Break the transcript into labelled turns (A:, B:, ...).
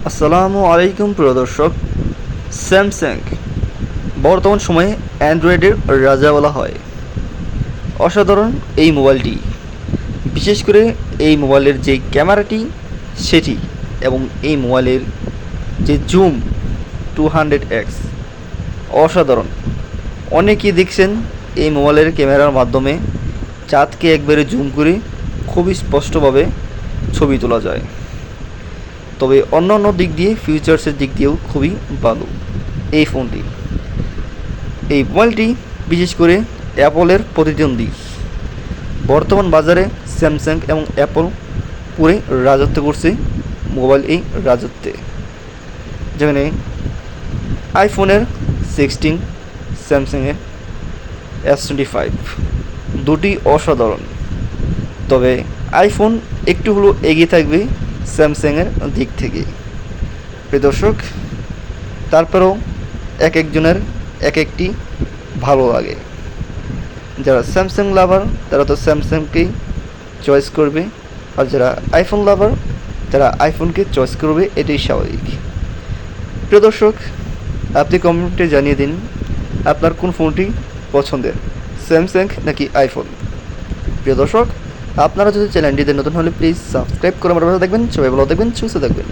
A: আসসালামু আলাইকুম প্রিয় দর্শক। স্যামসাং বর্তমান সময়ে অ্যান্ড্রয়েডের রাজা বলা হয়। অসাধারণ এই মোবাইলটি, বিশেষ করে এই মোবাইলের যে ক্যামেরাটি সেটি এবং এই মোবাইলের যে জুম 200x অসাধারণ। অনেকেই দেখছেন এই মোবাইলের ক্যামেরার মাধ্যমে চাঁদকে একবারে জুম করে খুবই স্পষ্টভাবে ছবি তোলা যায়। তবে অন্যান্য দিক দিয়ে ফিচার্সের দিক দিয়েও খুবই ভালো এই ফোনটি। এই মোবাইলটি বিশেষ করে অ্যাপলের প্রতিদ্বন্দ্বী। বর্তমান বাজারে স্যামসাং এবং অ্যাপল পুরে রাজত্ব করছে মোবাইল এই রাজত্বে, যেখানে আইফোনের 16, স্যামসাংয়ের S25 দুটি অসাধারণ। তবে আইফোন একটু হলেও এগিয়ে থাকবে স্যামসাংয়ের দিক থেকে। প্রিয় দর্শক, তারপরেও এক একজনের এক একটি ভালো লাগে। যারা স্যামসাং লাভার তারা তো স্যামসাংকেই চয়েস করবে, আর যারা আইফোন লাভার তারা আইফোনকে চয়েস করবে, এটাই স্বাভাবিক। প্রিয় দর্শক, আপনি কমেন্টে জানিয়ে দিন আপনার কোন ফোনটি পছন্দের, স্যামসাং নাকি আইফোন। প্রিয় দর্শক, আপনারা যদি চ্যানেলটিতে নতুন হলে প্লিজ সাবস্ক্রাইব করে আমার পাশে থাকবেন। সবাই ভালো থাকবেন, সুস্থ থাকবেন।